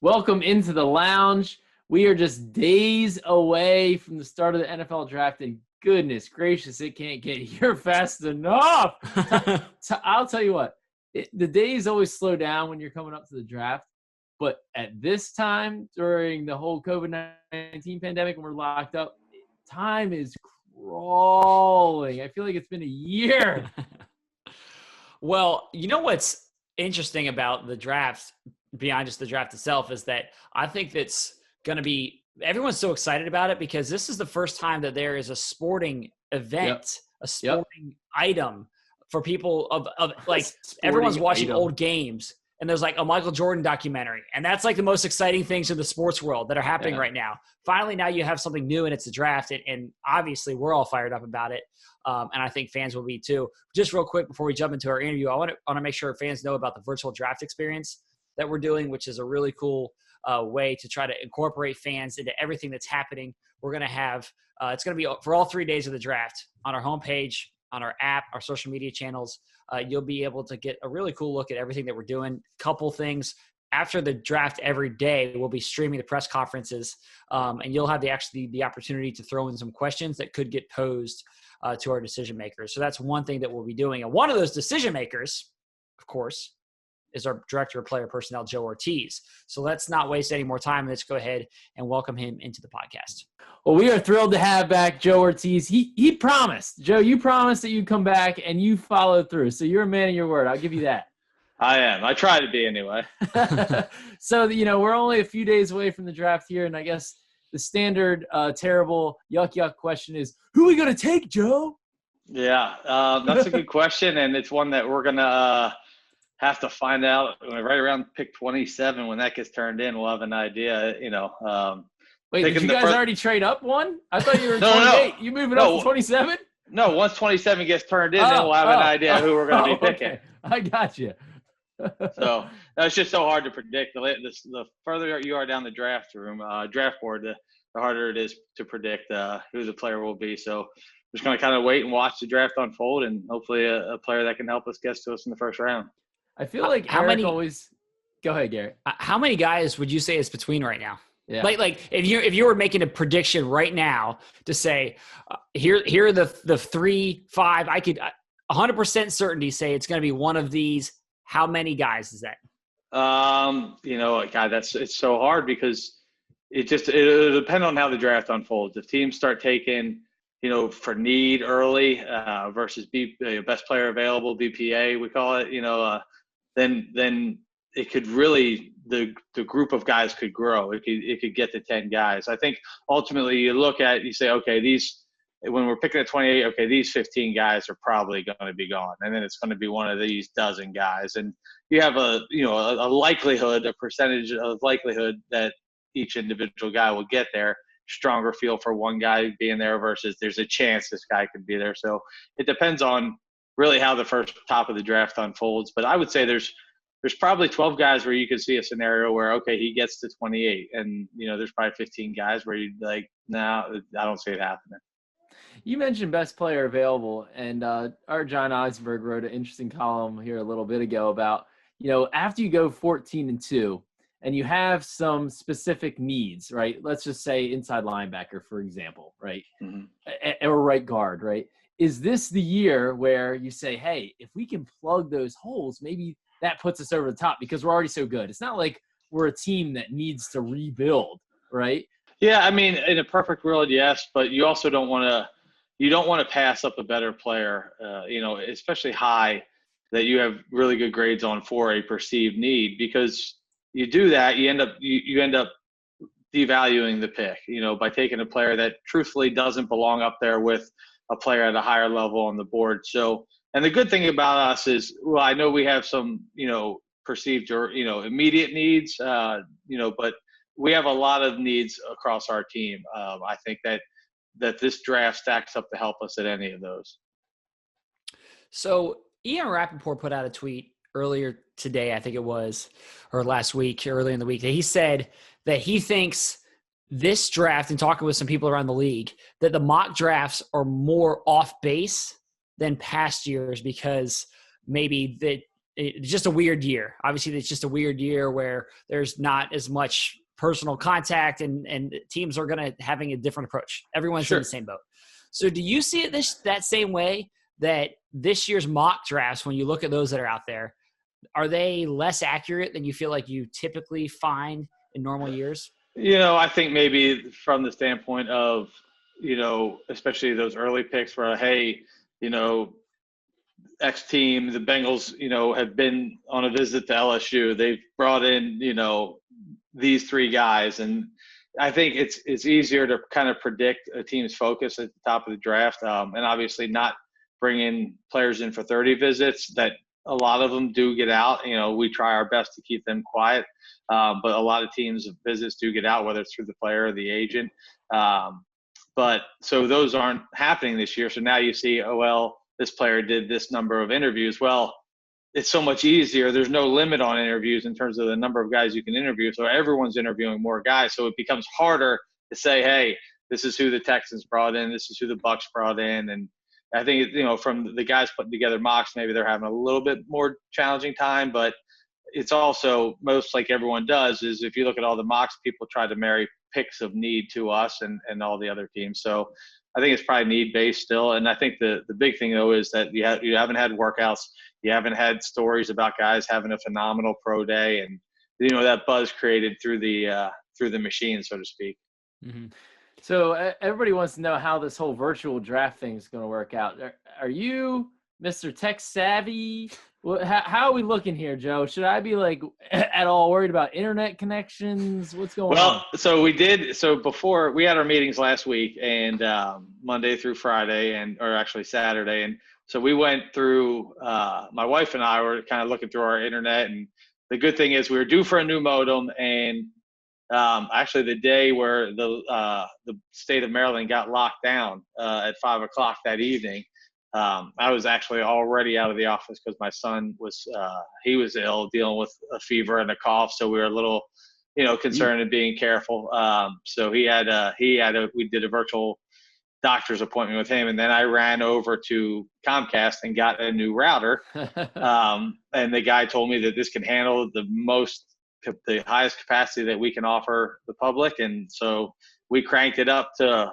Welcome into the lounge. We are just days away from the start of the NFL draft, and goodness gracious, it can't get here fast enough. I'll tell you what, the days always slow down when you're coming up to the draft, but at this time during the whole COVID-19 pandemic when we're locked up, time is crawling. I feel like it's been a year. Well, you know what's interesting about the draft, beyond just the draft itself, is that I think that's going to be – everyone's so excited about it because this is the first time that there is a sporting event, a sporting item for people of like everyone's watching old games. And there's like a Michael Jordan documentary. And that's like the most exciting things in the sports world that are happening right now. Finally, now you have something new and it's a draft. And obviously we're all fired up about it. And I think fans will be too. Just real quick before we jump into our interview, I want to make sure fans know about the virtual draft experience that we're doing, which is a really cool way to try to incorporate fans into everything that's happening. We're going to have, it's going to be for all 3 days of the draft on our homepage, on our app, our social media channels. You'll be able to get a really cool look at everything that we're doing. Couple things after the draft every day, we'll be streaming the press conferences, and you'll have the opportunity to throw in some questions that could get posed to our decision makers. So that's one thing that we'll be doing. And one of those decision makers, of course, is our director of player personnel, Joe Hortiz. So let's not waste any more time. Let's go ahead and welcome him into the podcast. Well, we are thrilled to have back Joe Ortiz. He promised. Joe, you promised that you'd come back, and you followed through. So you're a man of your word. I'll give you that. I am. I try to be anyway. So, we're only a few days away from the draft here, and I guess the standard terrible yuck question is, who are we going to take, Joe? Yeah, that's a good question, and it's one that we're going to have to find out right around pick 27 when that gets turned in. We'll have an idea, Wait, did you guys already trade up one? I thought you were 28. You moving up to 27? No, once 27 gets turned in, then we'll have an idea who we're going to be picking. Okay. I got you. So that's just so hard to predict. The further you are down the draft board, the harder it is to predict who the player will be. So we're just going to kind of wait and watch the draft unfold, and hopefully a player that can help us gets to us in the first round. I feel like Go ahead, Gary. How many guys would you say is between right now? Yeah. Like if you were making a prediction right now to say, here are the 3, 5, I could 100% certainty say it's going to be one of these. How many guys is that? God, it's so hard because it'll depend on how the draft unfolds. If teams start taking, for need early versus best player available, BPA, we call it, then it could really, the group of guys could grow. It could get to 10 guys. I think ultimately you say, okay, when we're picking at 28, okay, these 15 guys are probably going to be gone. And then it's going to be one of these dozen guys. And you have a percentage of likelihood that each individual guy will get there. Stronger feel for one guy being there versus there's a chance this guy could be there. So it depends on really how the first top of the draft unfolds. But I would say there's probably 12 guys where you could see a scenario where, okay, he gets to 28. And, there's probably 15 guys where you'd like, no, I don't see it happening. You mentioned best player available, and our John Eisberg wrote an interesting column here a little bit ago about, after you go 14-2 and you have some specific needs, right? Let's just say inside linebacker, for example, right? Mm-hmm. Or right guard, right? Is this the year where you say, hey, if we can plug those holes, maybe that puts us over the top because we're already so good. It's not like we're a team that needs to rebuild, right? Yeah, I mean, in a perfect world, yes, but you also don't want to pass up a better player, especially high that you have really good grades on for a perceived need, because you do that, you end up devaluing the pick, by taking a player that truthfully doesn't belong up there with a player at a higher level on the board. So, and the good thing about us is, well, I know we have some, perceived or, immediate needs, but we have a lot of needs across our team. I think that this draft stacks up to help us at any of those. So Ian Rappaport put out a tweet earlier today, I think it was, or last week, early in the week, that he said that he thinks this draft, and talking with some people around the league, that the mock drafts are more off base than past years because maybe that it's just a weird year. Obviously, it's just a weird year where there's not as much personal contact, and teams are going to having a different approach. Everyone's in the same boat. So do you see it that same way, that this year's mock drafts, when you look at those that are out there, are they less accurate than you feel like you typically find in normal years? I think maybe from the standpoint of, especially those early picks where, hey, X team, the Bengals, have been on a visit to LSU. They've brought in, these three guys. And I think it's easier to kind of predict a team's focus at the top of the draft. And obviously not bringing players in for 30 visits that a lot of them do get out. We try our best to keep them quiet. But a lot of teams' visits do get out, whether it's through the player or the agent. But so those aren't happening this year. So now you see, oh, well, this player did this number of interviews. Well, it's so much easier. There's no limit on interviews in terms of the number of guys you can interview. So everyone's interviewing more guys. So it becomes harder to say, hey, this is who the Texans brought in. This is who the Bucs brought in. And I think, from the guys putting together mocks, maybe they're having a little bit more challenging time. But it's also, most like everyone does, is if you look at all the mocks, people try to marry picks of need to us and all the other teams. So I think it's probably need-based still. And I think the big thing, though, is that you haven't had workouts. You haven't had stories about guys having a phenomenal pro day, and that buzz created through the machine, so to speak. Mm-hmm. So everybody wants to know how this whole virtual draft thing is going to work out. Are you Mr. Tech Savvy? How are we looking here, Joe? Should I be at all worried about internet connections? What's going on? Well, so before we had our meetings last week, and Monday through Friday, or actually Saturday, and so we went through. My wife and I were kind of looking through our internet, and the good thing is we were due for a new modem, and actually the day where the state of Maryland got locked down at 5:00 that evening. I was actually already out of the office because my son was he was ill, dealing with a fever and a cough, so we were a little concerned and being careful. So we did a virtual doctor's appointment with him, and then I ran over to Comcast and got a new router. And the guy told me that this can handle the highest capacity that we can offer the public, and so we cranked it up to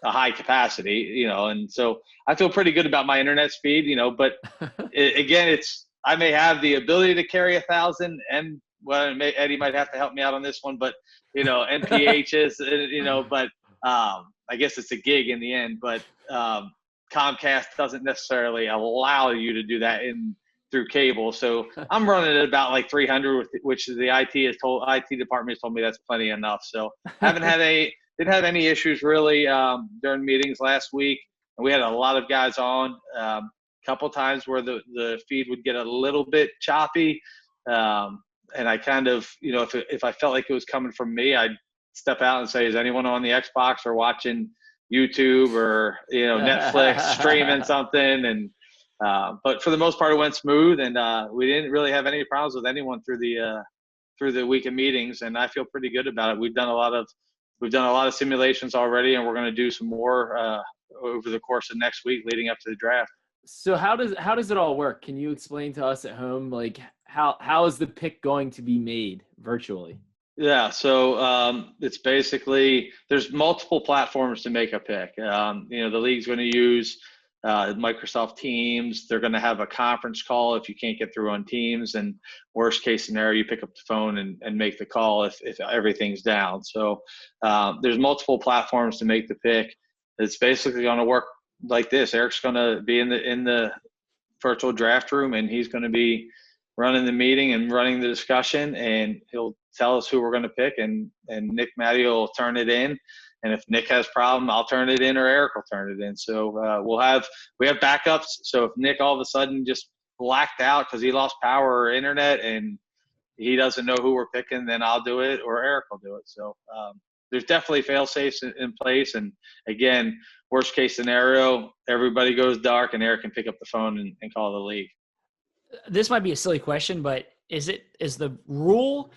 a high capacity, and so I feel pretty good about my internet speed, but again, I may have the ability to carry 1,000, and Eddie might have to help me out on this one, but MPHs, but I guess it's a gig in the end, but Comcast doesn't necessarily allow you to do that through cable. So I'm running at about 300, which the IT department has told me that's plenty enough. So didn't have any issues really during meetings last week. And we had a lot of guys on, a couple times where the feed would get a little bit choppy. And I kind of, if I felt like it was coming from me, I'd step out and say, is anyone on the Xbox or watching YouTube or, Netflix streaming something? And, but for the most part, it went smooth, and we didn't really have any problems with anyone through the week of meetings. And I feel pretty good about it. We've done a lot of simulations already, and we're going to do some more over the course of next week leading up to the draft. So how does it all work? Can you explain to us at home, how is the pick going to be made virtually? Yeah, so it's basically, there's multiple platforms to make a pick. The league's going to use Microsoft Teams. They're going to have a conference call if you can't get through on Teams, and worst case scenario, you pick up the phone and make the call if everything's down. So there's multiple platforms to make the pick. It's basically going to work like this. Eric's going to be in the virtual draft room, and he's going to be running the meeting and running the discussion, and he'll tell us who we're going to pick, and Nick Matty will turn it in. And if Nick has a problem, I'll turn it in, or Eric will turn it in. So we have backups. So if Nick all of a sudden just blacked out because he lost power or internet and he doesn't know who we're picking, then I'll do it, or Eric will do it. So there's definitely fail safes in place. And again, worst case scenario, everybody goes dark and Eric can pick up the phone and call the league. This might be a silly question, but is the rule,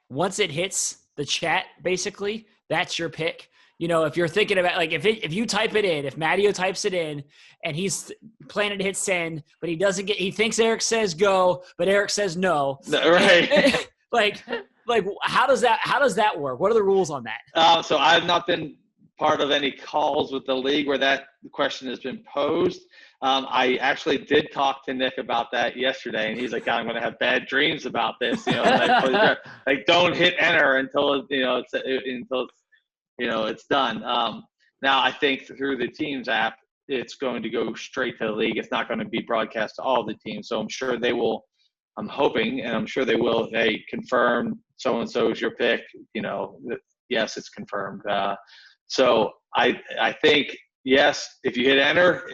once it hits the chat, basically, that's your pick? if you're thinking about like if you type it in, if Matteo types it in and he's planning to hit send, but he thinks Eric says go, but Eric says no. Right. like how does that work? What are the rules on that? So I've not been part of any calls with the league where that question has been posed. I actually did talk to Nick about that yesterday, and he's like, I'm going to have bad dreams about this. Like don't hit enter until it's done. Now I think through the Teams app, it's going to go straight to the league. It's not going to be broadcast to all the teams. So I'm sure they will. I'm hoping, and I'm sure they will. Hey, confirm so-and-so is your pick. Yes, it's confirmed. So I think, yes, if you hit enter,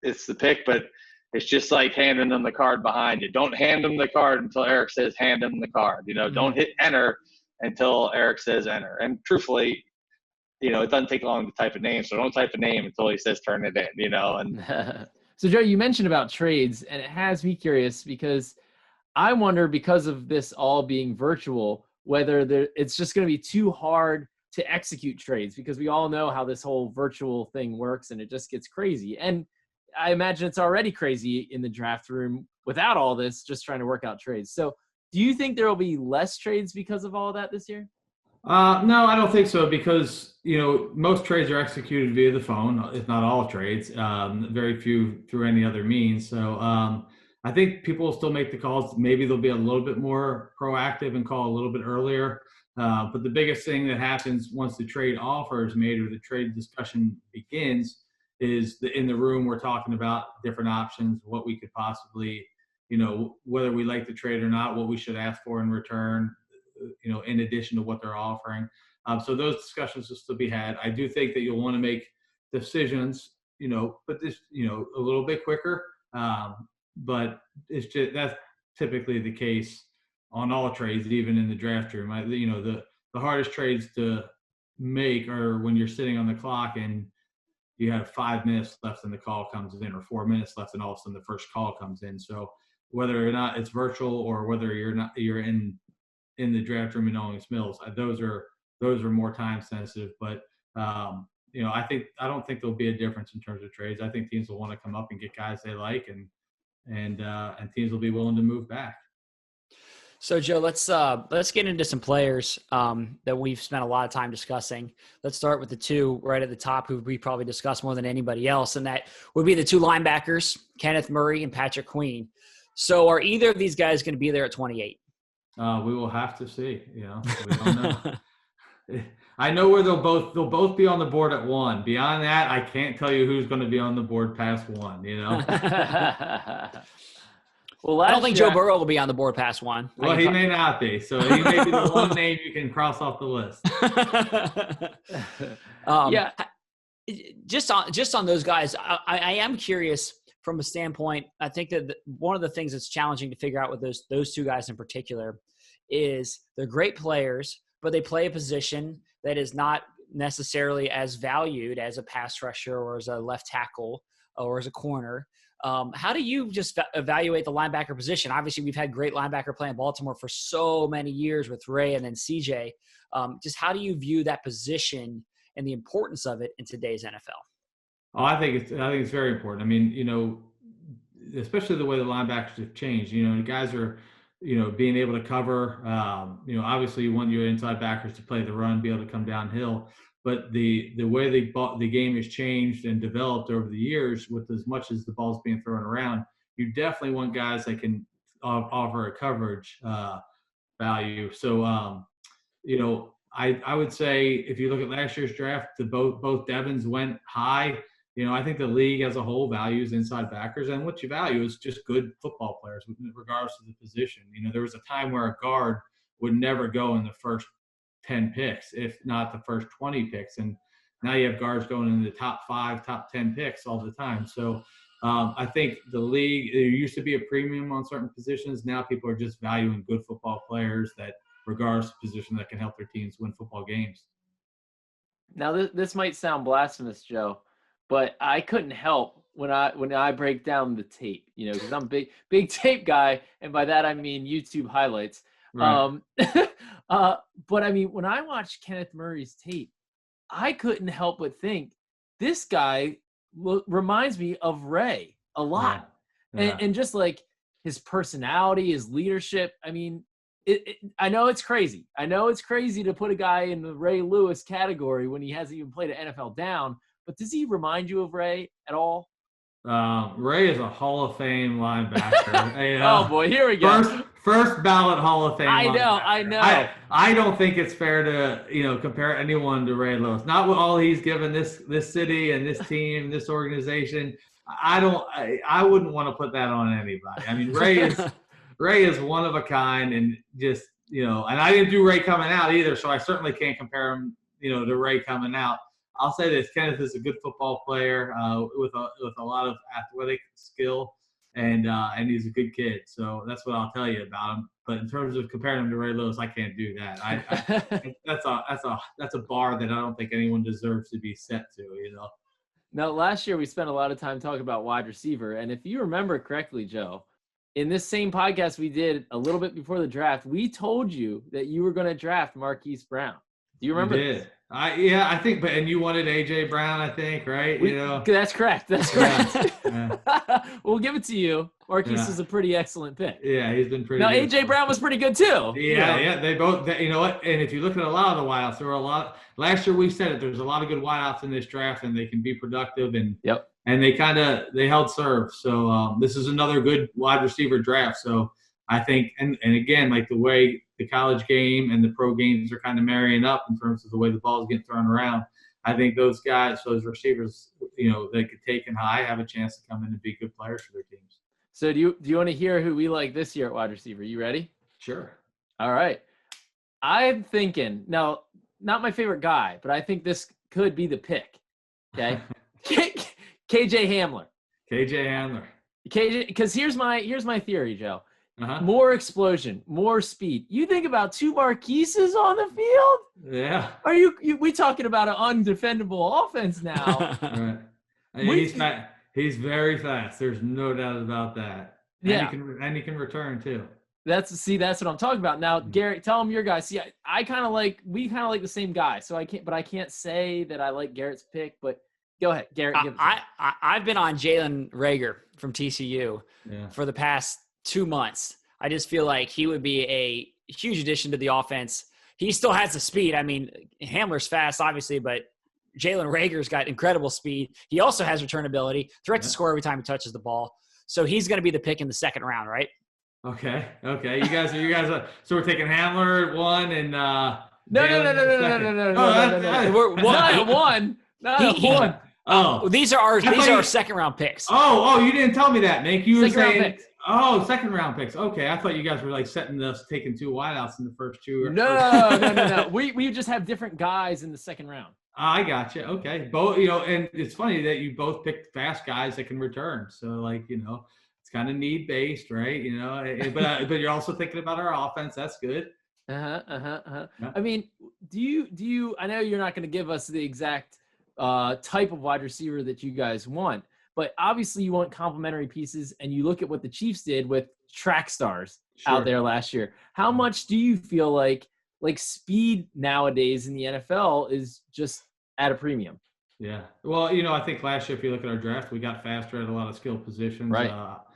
it's the pick, but it's just like handing them the card behind you. Don't hand them the card until Eric says hand them the card. Don't hit enter until Eric says enter. And truthfully, it doesn't take long to type a name, so don't type a name until he says turn it in, And So, Joe, you mentioned about trades, and it has me curious because I wonder, because of this all being virtual, whether it's just going to be too hard to execute trades, because we all know how this whole virtual thing works and it just gets crazy. And I imagine it's already crazy in the draft room without all this, just trying to work out trades. So do you think there will be less trades because of all that this year? No, I don't think so, because, most trades are executed via the phone, if not all trades, very few through any other means. So I think people will still make the calls. Maybe they'll be a little bit more proactive and call a little bit earlier. But the biggest thing that happens once the trade offer is made or the trade discussion begins is in the room we're talking about different options, what we could possibly, whether we like the trade or not, what we should ask for in return, in addition to what they're offering. So those discussions will still be had. I do think that you'll want to make decisions, but this, a little bit quicker. But it's just, that's typically the case on all trades, even in the draft room. The hardest trades to make are when you're sitting on the clock and you have 5 minutes left and the call comes in, or 4 minutes left and all of a sudden the first call comes in. So whether or not it's virtual or whether you're in the draft room in Owings Mills, those are more time sensitive. But I don't think there'll be a difference in terms of trades. I think teams will want to come up and get guys they like, and teams will be willing to move back. So, Joe, let's get into some players that we've spent a lot of time discussing. Let's start with the two right at the top who we probably discuss more than anybody else, and that would be the two linebackers, Kenneth Murray and Patrick Queen. So are either of these guys going to be there at 28? We will have to see. We don't know. I know where they'll both be on the board at 1. Beyond that, I can't tell you who's going to be on the board past 1. Well, I don't think Joe Burrow will be on the board past 1. Well, he may not be. So he may be the one name you can cross off the list. Yeah. Just on those guys, I am curious from a standpoint. I think that one of the things that's challenging to figure out with those two guys in particular is they're great players, but they play a position that is not necessarily as valued as a pass rusher or as a left tackle or as a corner. How do you just evaluate the linebacker position? Obviously, we've had great linebacker play in Baltimore for so many years with Ray and then CJ. Just how do you view that position and the importance of it in today's NFL? Oh, I think it's very important. I mean, especially the way the linebackers have changed. Guys are, being able to cover. Obviously, you want your inside backers to play the run, be able to come downhill. But the way the game has changed and developed over the years, with as much as the ball's being thrown around, you definitely want guys that can offer a coverage value. So, I would say if you look at last year's draft, both Devons went high. I think the league as a whole values inside backers, and what you value is just good football players, regardless of the position. There was a time where a guard would never go in the first 10 picks, if not the first 20 picks. And now you have guards going in the top 5, top 10 picks all the time. So I think the league, there used to be a premium on certain positions. Now people are just valuing good football players that, regardless of position, that can help their teams win football games. Now this might sound blasphemous, Joe, but I couldn't help when I break down the tape, because I'm a big tape guy. And by that, I mean YouTube highlights. Right. But I mean, when I watch Kenneth Murray's tape, I couldn't help but think this guy reminds me of Ray a lot. Yeah. And just like his personality, his leadership. I mean, I know it's crazy. I know it's crazy to put a guy in the Ray Lewis category when he hasn't even played an NFL down, but does he remind you of Ray at all? Ray is a Hall of Fame linebacker. Oh boy, here we go. First ballot Hall of Fame. I know. I don't think it's fair to compare anyone to Ray Lewis. Not with all he's given this city and this team, this organization. I wouldn't want to put that on anybody. I mean, Ray is one of a kind, and just and I didn't do Ray coming out either, so I certainly can't compare him to Ray coming out. I'll say this: Kenneth is a good football player with a lot of athletic skill, and he's a good kid. So that's what I'll tell you about him. But in terms of comparing him to Ray Lewis, I can't do that. That's a bar that I don't think anyone deserves to be set to. Now, last year we spent a lot of time talking about wide receiver, and if you remember correctly, Joe, in this same podcast we did a little bit before the draft, we told you that you were going to draft Marquise Brown. Do you remember? We did. I think, and you wanted AJ Brown, I think, right? That's correct. That's correct. Yeah. We'll give it to you. Marquise is a pretty excellent pick. Yeah, he's been pretty. Now good. AJ Brown was pretty good too. Yeah. They both. You know what? And if you look at a lot of the wideouts, there were a lot. Last year we said it. There's a lot of good wideouts in this draft, and they can be productive. And and they held serve. So this is another good wide receiver draft. So I think, and again, like the way the college game and the pro games are kind of marrying up in terms of the way the ball is getting thrown around. I think those guys, those receivers, they could take and high, have a chance to come in and be good players for their teams. So do you want to hear who we like this year at wide receiver? You ready? Sure. All right. I'm thinking now, not my favorite guy, but I think this could be the pick. Okay. KJ Hamler. Because here's my theory, Joe. Uh-huh. More explosion, more speed. You think about two Marquises on the field? Yeah. Are we talking about an undefendable offense now? Right. He's very fast. There's no doubt about that. And he can return too. That's what I'm talking about. Now, Garrett, tell him your guy. See, we kind of like the same guy. So I can't say that I like Garrett's pick, but go ahead, Garrett. Give it to me. I've been on Jalen Reagor from TCU for the past 2 months. I just feel like he would be a huge addition to the offense. He still has the speed. I mean, Hamler's fast, obviously, but Jalen Reagor's got incredible speed. He also has returnability, threat to score every time he touches the ball. So he's going to be the pick in the second round, right? Okay. You guys are. So we're taking Hamler at 1 and No. We're one. One. Oh, these are our second round picks. Oh, you didn't tell me that, Nick. You were saying second round picks. Okay, I thought you guys were like setting us taking 2 wideouts in the first 2. No. We just have different guys in the second round. I got you. Okay, both. And it's funny that you both picked fast guys that can return. So it's kind of need based, right? But you're also thinking about our offense. That's good. Yeah. I mean, do you? I know you're not going to give us the exact type of wide receiver that you guys want, but obviously you want complementary pieces, and you look at what the Chiefs did with track stars out there last year. How much do you feel like speed nowadays in the NFL is just at a premium? Yeah. Well, I think last year, if you look at our draft, we got faster at a lot of skill positions. Right.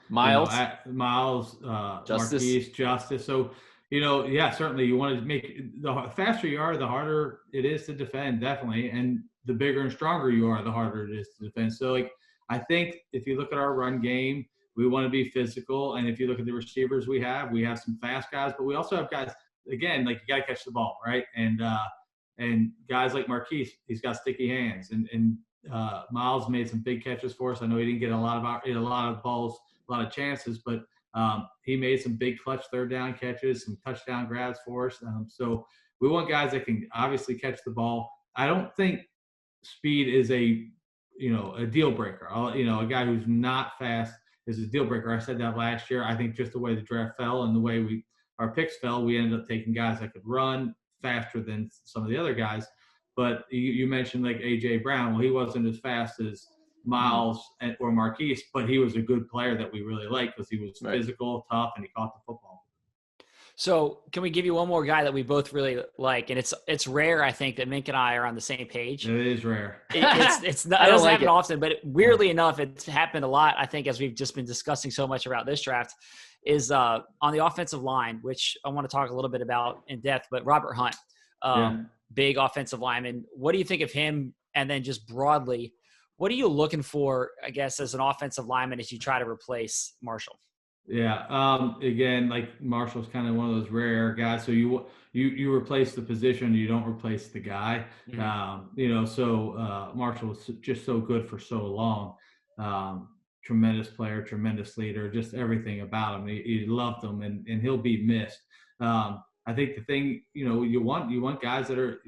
Miles, Marquise, Justice. So, certainly you want to make the faster you are, the harder it is to defend, definitely. And the bigger and stronger you are, the harder it is to defend. So, I think if you look at our run game, we want to be physical. And if you look at the receivers we have some fast guys, but we also have guys, again, you got to catch the ball, right? And guys like Marquise, he's got sticky hands. And Miles made some big catches for us. I know he didn't get a lot of balls, a lot of chances, but he made some big clutch third down catches, some touchdown grabs for us. So we want guys that can obviously catch the ball. I don't think speed is a deal breaker. A guy who's not fast is a deal breaker. I said that last year. I think just the way the draft fell and the way our picks fell, we ended up taking guys that could run faster than some of the other guys. But you mentioned like AJ Brown. Well, he wasn't as fast as Miles or Marquise, but he was a good player that we really liked because he was physical, tough, and he caught the football. So can we give you one more guy that we both really like? And it's rare, I think, that Mink and I are on the same page. It is rare. It's not, it doesn't happen often, but weirdly enough, it's happened a lot. I think as we've just been discussing so much about this draft, is on the offensive line, which I want to talk a little bit about in depth. But Robert Hunt, big offensive lineman. What do you think of him? And then just broadly, what are you looking for, I guess, as an offensive lineman as you try to replace Marshall? Yeah. Again, like Marshall's kind of one of those rare guys. So you replace the position, you don't replace the guy. Mm-hmm. Marshall was just so good for so long. Tremendous player, tremendous leader, just everything about him. He loved him, and he'll be missed. I think the thing, you want guys that are,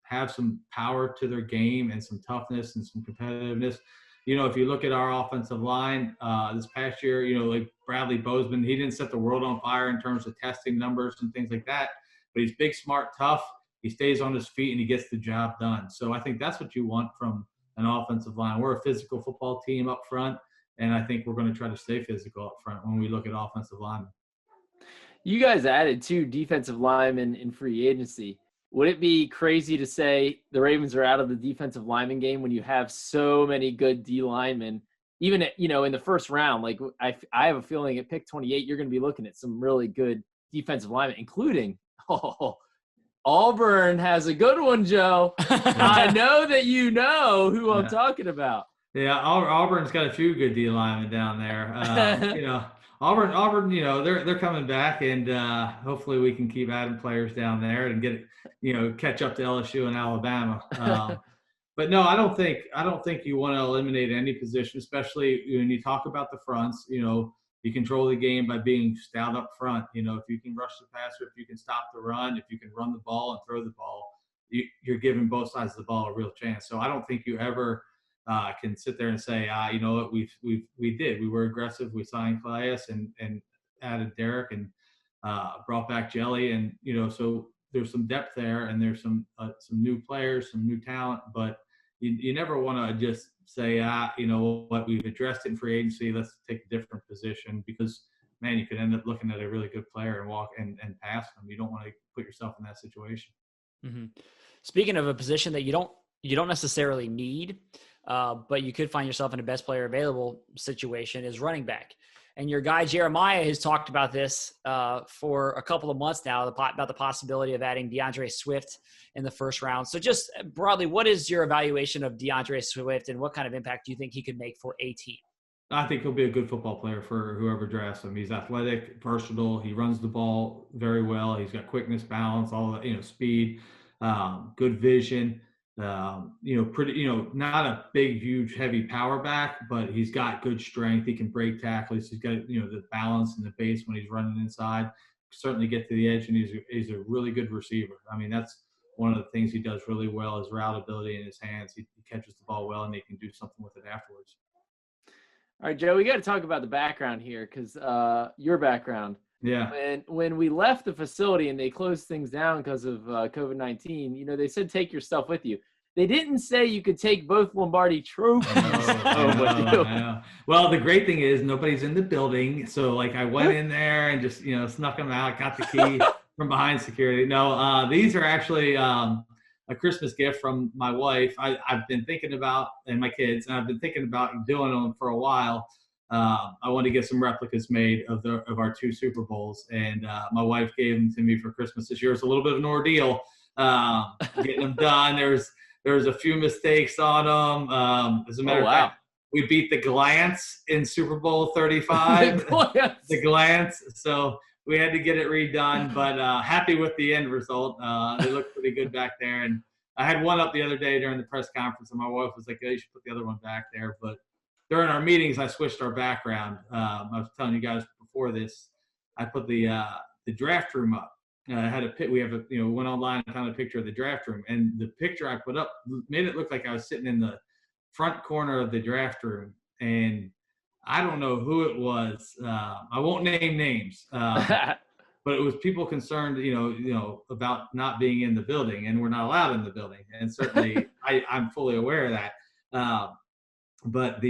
have some power to their game and some toughness and some competitiveness. If you look at our offensive line this past year, like Bradley Bozeman, he didn't set the world on fire in terms of testing numbers and things like that, but he's big, smart, tough. He stays on his feet and he gets the job done. So I think that's what you want from an offensive line. We're a physical football team up front, and I think we're going to try to stay physical up front when we look at offensive linemen. You guys added 2 defensive linemen in free agency. Would it be crazy to say the Ravens are out of the defensive lineman game when you have so many good D linemen? Even in the first round, like I have a feeling at pick 28, you're going to be looking at some really good defensive linemen, including Auburn has a good one, Joe. I know that you know who I'm talking about. Yeah, Auburn's got a few good D linemen down there. Auburn, they're coming back, and hopefully we can keep adding players down there and get catch up to LSU and Alabama. But no, I don't think you want to eliminate any position, especially when you talk about the fronts. You control the game by being stout up front. If you can rush the passer, if you can stop the run, if you can run the ball and throw the ball, you're giving both sides of the ball a real chance. So I don't think you ever can sit there and say, you know what, we were aggressive. We signed Calais and added Derek and brought back Jelly, and so there's some depth there, and there's some new players, some new talent, but you never want to just say, what, we've addressed it in free agency, let's take a different position, because man, you could end up looking at a really good player and walk and pass them. You don't want to put yourself in that situation. Mm-hmm. Speaking of a position that you don't necessarily need, but you could find yourself in a best player available situation, is running back. And your guy Jeremiah has talked about this for a couple of months now, about the possibility of adding DeAndre Swift in the first round. So just broadly, what is your evaluation of DeAndre Swift, and what kind of impact do you think he could make for a team? I think he'll be a good football player for whoever drafts him. He's athletic, versatile. He runs the ball very well. He's got quickness, balance, all that, speed, good vision. Pretty, not a big, huge, heavy power back, but he's got good strength. He can break tackles. He's got, the balance and the base when he's running inside. Certainly get to the edge, and he's a really good receiver. I mean, that's one of the things he does really well, is route ability in his hands. He catches the ball well, and he can do something with it afterwards. All right, Joe, we got to talk about the background here, because your background. Yeah. When we left the facility and they closed things down because of COVID-19, they said take your stuff with you. They didn't say you could take both Lombardi trophies. I know. Well, the great thing is nobody's in the building, so I went in there and just snuck them out, got the key from behind security. No, these are actually a Christmas gift from my wife. I've been thinking about, and my kids, and I've been thinking about doing them for a while. I want to get some replicas made of our 2 Super Bowls, and my wife gave them to me for Christmas this year. It's a little bit of an ordeal getting them done. There was a few mistakes on them. As a matter of fact, we beat the Glance in Super Bowl 35. The Glance. So we had to get it redone, but happy with the end result. They look pretty good back there. And I had one up the other day during the press conference, and my wife was like, "Oh, you should put the other one back there." But during our meetings, I switched our background. I was telling you guys before this, I put the draft room up. I had went online and found a picture of the draft room, and the picture I put up made it look like I was sitting in the front corner of the draft room, and I don't know who it was. I won't name names, but it was people concerned, about not being in the building, and we're not allowed in the building, and certainly I'm fully aware of that. But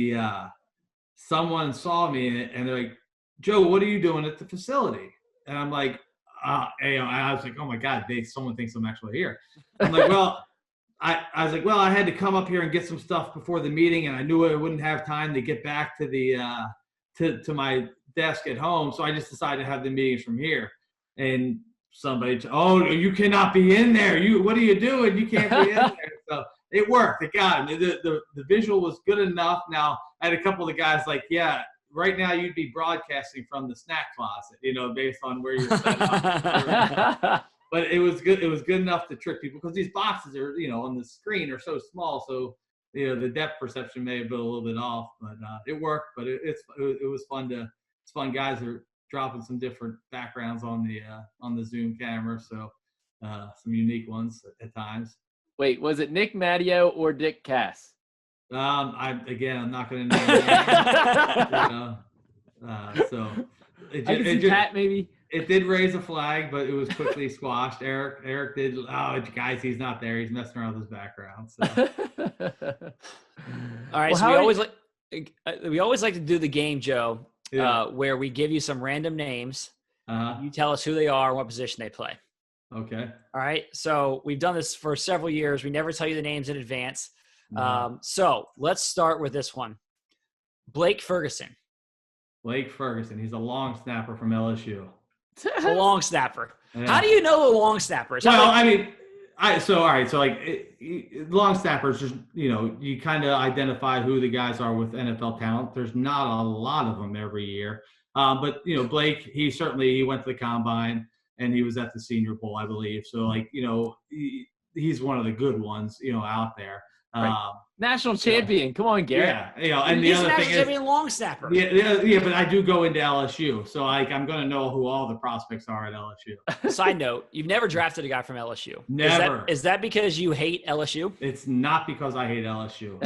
someone saw me and they're like, "Joe, what are you doing at the facility?" And I'm like, I was like, oh my God, someone thinks I'm actually here. I'm like, well, I was like, well, I had to come up here and get some stuff before the meeting, and I knew I wouldn't have time to get back to the to my desk at home, so I just decided to have the meetings from here. And somebody, oh, you cannot be in there. What are you doing? You can't be in there. So it worked. It got him. The visual was good enough. Now I had a couple of guys like, yeah, right now you'd be broadcasting from the snack closet, based on where you're set up. But it was good. It was good enough to trick people because these boxes are, on the screen are so small. So, the depth perception may have been a little bit off, but it worked. But it was fun it's fun. Guys are dropping some different backgrounds on the Zoom camera. So some unique ones at times. Wait, was it Nick Matteo or Dick Cass? I'm not going to name it. So Pat maybe. It did raise a flag, but it was quickly squashed. Eric did. Oh, guys, he's not there. He's messing around with his background. So. All right. Well, so we always like to do the game, Joe, where we give you some random names. You tell us who they are and what position they play. Okay. All right. So we've done this for several years. We never tell you the names in advance. So let's start with this one. Blake Ferguson. Blake Ferguson. He's a long snapper from LSU. A long snapper. Yeah. How do you know a long snapper? Long snappers, just, you kind of identify who the guys are with NFL talent. There's not a lot of them every year. But Blake, he went to the combine and he was at the Senior Bowl, I believe. So he's one of the good ones, out there. Right. National champion. Come on, Garrett. Yeah, and the other thing is long snapper. Yeah, but I do go into LSU, so I'm going to know who all the prospects are at LSU. Side note: you've never drafted a guy from LSU. Never. Is that because you hate LSU? It's not because I hate LSU.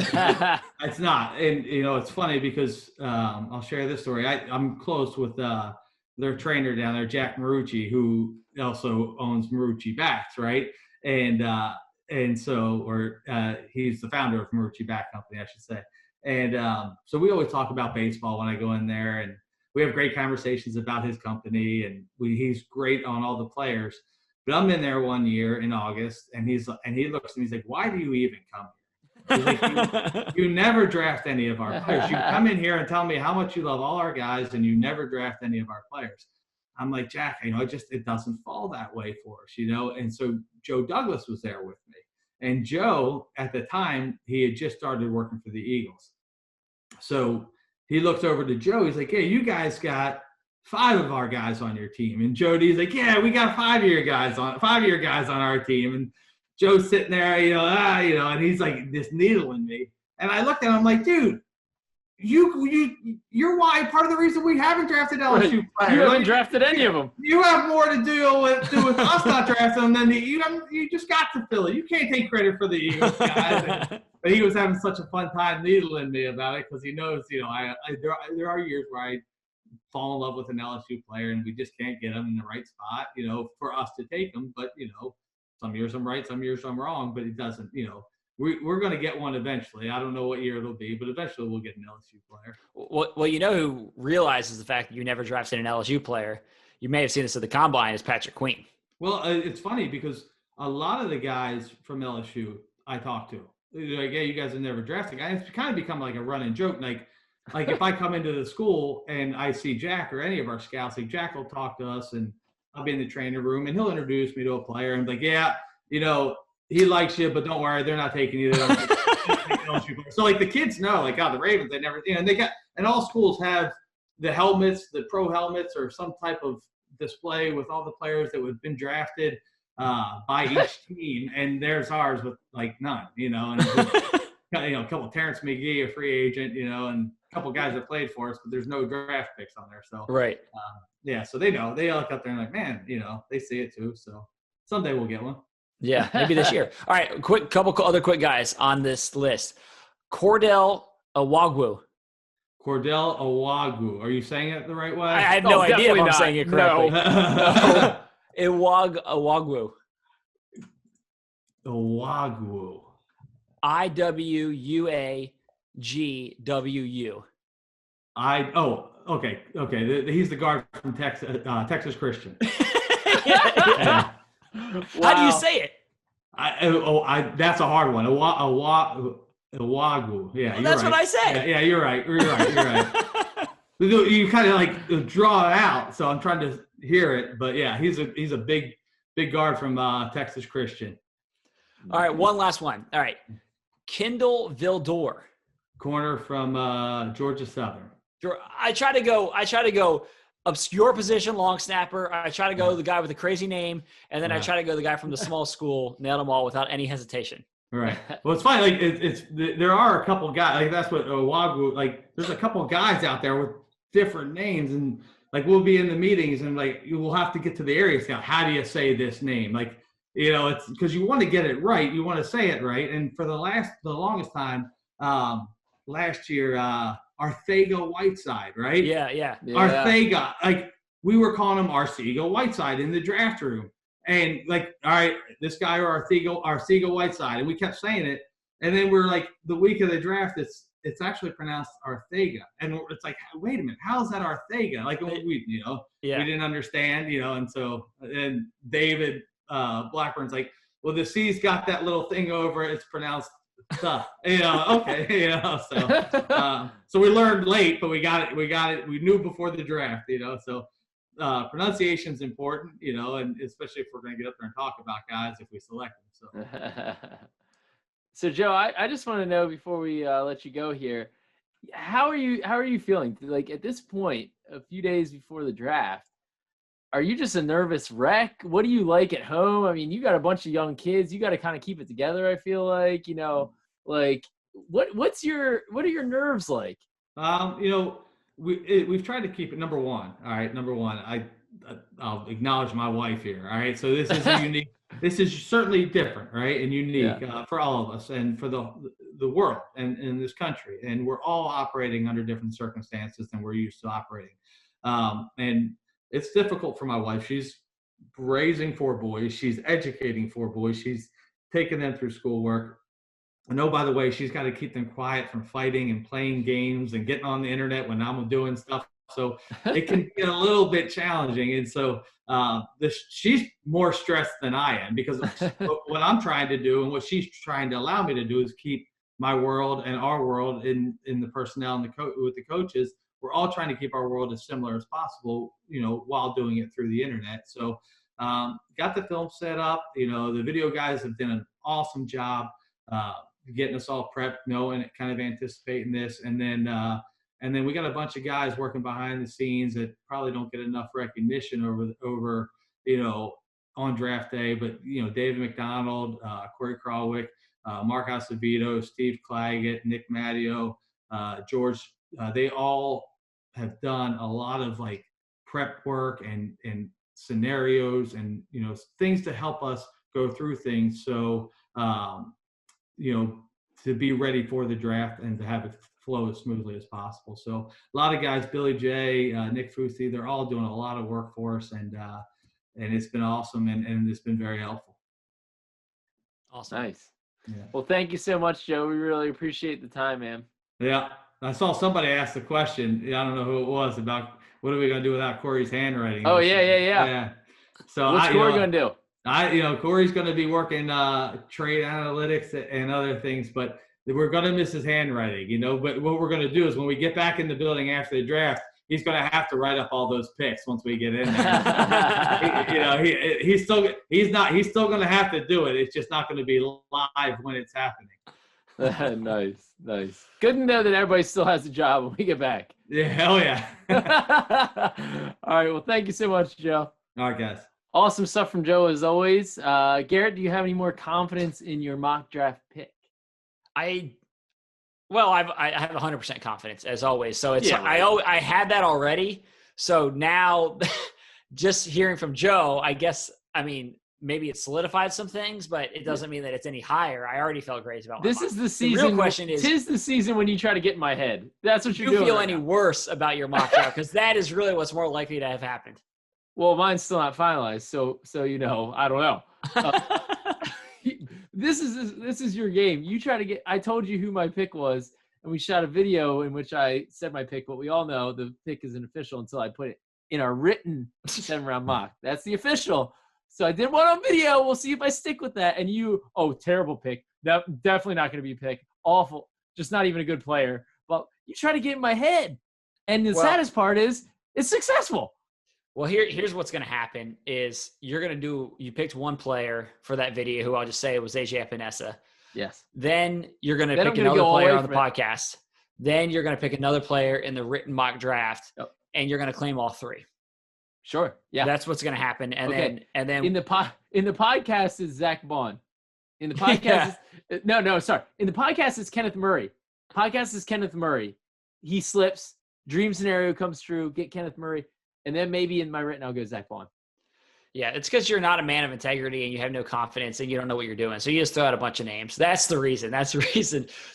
It's not, and it's funny because I'll share this story. I'm close with their trainer down there, Jack Marucci, who also owns Marucci Bats, right? And so, he's the founder of Marucci Bat Company, I should say. And so we always talk about baseball when I go in there, and we have great conversations about his company, and he's great on all the players. But I'm in there one year in August, and he looks at me, he's like, "Why do you even come here?" He's like, you never draft any of our players. You come in here and tell me how much you love all our guys, and you never draft any of our players. I'm like, Jack, it doesn't fall that way for us, And so Joe Douglas was there with me. And Joe, at the time, he had just started working for the Eagles. So he looks over to Joe. He's like, "Hey, you guys got 5 of our guys on your team." And Joe D's like, "Yeah, we got 5-year guys on our team." And Joe's sitting there, and he's like just needling me. And I looked at him, I'm like, "Dude, you're why part of the reason we haven't drafted LSU players. You haven't drafted any of them. You have more to do with us not drafting them than you just got to fill it. You can't take credit for the Eagles guys." But he was having such a fun time needling me about it because he knows, there are years where I fall in love with an LSU player and we just can't get them in the right spot, for us to take them. But some years I'm right, some years I'm wrong. But it doesn't, We're going to get one eventually. I don't know what year it'll be, but eventually we'll get an LSU player. Well, who realizes the fact that you never drafted an LSU player, you may have seen this at the combine, is Patrick Queen. Well, it's funny because a lot of the guys from LSU I talk to, they're like, "Yeah, you guys have never drafted guys." It's kind of become like a running joke. Like if I come into the school and I see Jack or any of our scouts, like Jack will talk to us and I'll be in the training room and he'll introduce me to a player and be like, "Yeah, he likes you, but don't worry, they're not taking you." So the kids know, the Ravens, they never, and they got, and all schools have the helmets, the pro helmets, or some type of display with all the players that have been drafted by each team, and there's ours with none, and a couple of Terrence McGee, a free agent, and a couple of guys that played for us, but there's no draft picks on there. So right, so they know, they look up there and man, they see it too. So someday we'll get one. Yeah, maybe this year. All right, couple other quick guys on this list. Cordell Awagwu. Cordell Awagwu. Are you saying it the right way? I have no idea if I'm saying it correctly. No. Awagwu. Awagwu. IWUAGWU. Okay. He's the guard from Texas Christian. Yeah. Wow. How do you say it? That's a hard one. Owagu. Yeah, Well, you're that's right. what I said. Yeah, you're right. You're right. You kind of like draw it out, so I'm trying to hear it. But yeah, he's a big guard from Texas Christian. All right, one last one. All right, Kendall Vildor, Corner from Georgia Southern. I try to go obscure position, long snapper. I try to go the guy with the crazy name, and then I try to go the guy from the small school, nail them all without any hesitation. Right. Well, it's funny. Like there are a couple guys. Like that's what Owagu. Like there's a couple guys out there with different names, and like we'll be in the meetings, and like you will have to get to the area scout. How do you say this name? Like it's because you want to get it right. You want to say it right. And for the longest time, last year, Arthega Whiteside, right? Yeah. Arthega. Like we were calling him Arcega Whiteside in the draft room. And like, all right, this guy or Arcega Whiteside, and we kept saying it. And then we're like, the week of the draft, it's actually pronounced Arthega, and it's like, wait a minute, how's that Arthega? Like we didn't understand, and so and David Blackburn's like, well, the C's got that little thing over it, it's pronounced stuff, okay, so we learned late, but we got it, we knew before the draft, so. Pronunciation is important, and especially if we're going to get up there and talk about guys if we select them. So, so Joe, I just want to know before we let you go here, how are you feeling? Like at this point, a few days before the draft, are you just a nervous wreck? What do you like at home? I mean, you got a bunch of young kids. You got to kind of keep it together. I feel like, like what are your nerves like? We've tried to keep it number one. All right, number one. I'll acknowledge my wife here. All right, so this is unique. This is certainly different, right, and unique for all of us and for the world and in this country. And we're all operating under different circumstances than we're used to operating. And it's difficult for my wife. She's raising 4 boys. She's educating 4 boys. She's taking them through schoolwork. And oh, by the way, she's got to keep them quiet from fighting and playing games and getting on the internet when I'm doing stuff. So it can be a little bit challenging. And so she's more stressed than I am, because what I'm trying to do and what she's trying to allow me to do is keep my world and our world in the personnel and with the coaches. We're all trying to keep our world as similar as possible, while doing it through the internet. So got the film set up. The video guys have done an awesome job. Getting us all prepped, knowing, kind of anticipating this, and then we got a bunch of guys working behind the scenes that probably don't get enough recognition over on draft day. But David McDonald, Corey Crawwick, Mark Acevedo, Steve Claggett, Nick Matteo, George, they all have done a lot of like prep work and scenarios and things to help us go through things. So. To be ready for the draft and to have it flow as smoothly as possible. So a lot of guys, Billy J, Nick Fusi, they're all doing a lot of work for us, and it's been awesome, and it's been very helpful. Awesome. Nice. Yeah. Well, thank you so much, Joe. We really appreciate the time, man. Yeah. I saw somebody ask the question, I don't know who it was, about what are we going to do without Corey's handwriting? Oh, yeah. So what's Corey going to do? Corey's going to be working trade analytics and other things, but we're going to miss his handwriting, but what we're going to do is when we get back in the building after the draft, he's going to have to write up all those picks once we get in there. He's still going to have to do it. It's just not going to be live when it's happening. Nice. Good to know that everybody still has a job when we get back. Yeah, hell yeah. All right. Well, thank you so much, Joe. All right, guys. Awesome stuff from Joe as always. Garrett, do you have any more confidence in your mock draft pick? I have 100% confidence as always. So it's I had that already. So now, just hearing from Joe, maybe it solidified some things, but it doesn't mean that it's any higher. I already felt great about this. Is the season. The real question is, 'tis the season when you try to get in my head. That's what you're doing. Do you feel right any now. worse about your mock draft? Because that is really what's more likely to have happened. Well, mine's still not finalized, so I don't know. This is your game. You try to get. I told you who my pick was, and we shot a video in which I said my pick. But we all know the pick isn't official until I put it in our written 7-round mock. That's the official. So I did one on video. We'll see if I stick with that. And you, terrible pick. Definitely not going to be picked. Awful. Just not even a good player. But you try to get in my head. And the saddest part is it's successful. Well, here's what's going to happen is you picked one player for that video who I'll just say it was AJ Epinesa. Yes. Then you're going to pick another player on the podcast. Then you're going to pick another player in the written mock draft, and you're going to claim all three. Sure. Yeah. That's what's going to happen. And then in the podcast is Zach Bond. In the podcast sorry. In the podcast is Kenneth Murray. Podcast is Kenneth Murray. He slips. Dream scenario comes true. Get Kenneth Murray. And then maybe in my written, I'll go Zach Bond. Yeah, it's because you're not a man of integrity and you have no confidence and you don't know what you're doing. So you just throw out a bunch of names. That's the reason.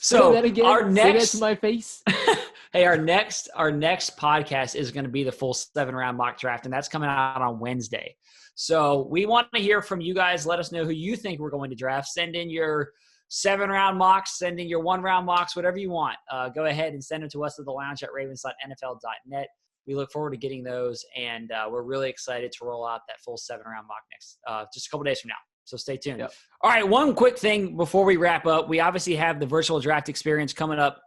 So that again. Our next, say that to my face. Hey, our next podcast is going to be the full 7-round mock draft, and that's coming out on Wednesday. So we want to hear from you guys. Let us know who you think we're going to draft. Send in your 7-round mocks, send in your 1-round mocks, whatever you want. Go ahead and send them to us at the lounge at ravens.nfl.net. We look forward to getting those, and we're really excited to roll out that full 7-round mock next, just a couple days from now. So stay tuned. Yep. All right, one quick thing before we wrap up. We obviously have the virtual draft experience coming up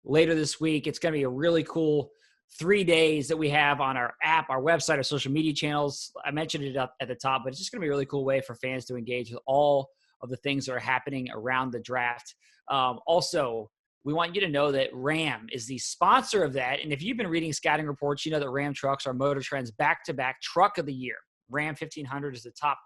later this week. It's going to be a really cool 3 days that we have on our app, our website, our social media channels. I mentioned it up at the top, but it's just going to be a really cool way for fans to engage with all of the things that are happening around the draft. Also, we want you to know that Ram is the sponsor of that. And if you've been reading scouting reports, you know that Ram trucks are Motor Trend's back-to-back truck of the year. Ram 1500 is the top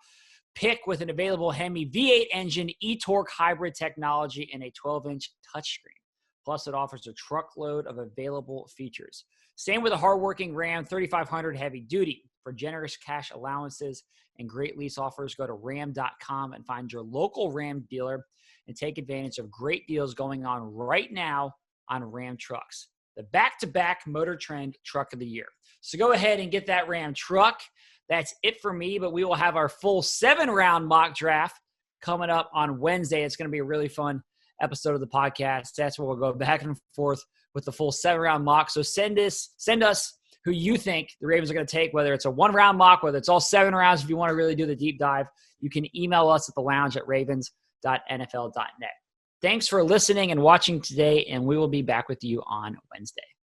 pick with an available Hemi V8 engine, e-torque hybrid technology, and a 12-inch touchscreen. Plus, it offers a truckload of available features. Same with a hardworking Ram 3500 heavy duty. For generous cash allowances and great lease offers, go to ram.com and find your local Ram dealer and take advantage of great deals going on right now on Ram trucks. The back-to-back Motor Trend Truck of the Year. So go ahead and get that Ram truck. That's it for me, but we will have our full 7-round mock draft coming up on Wednesday. It's going to be a really fun episode of the podcast. That's where we'll go back and forth with the full 7-round mock. So send us who you think the Ravens are going to take, whether it's a 1-round mock, whether it's all 7 rounds. If you want to really do the deep dive, you can email us at the lounge at ravens.nfl.net. Thanks for listening and watching today, and we will be back with you on Wednesday.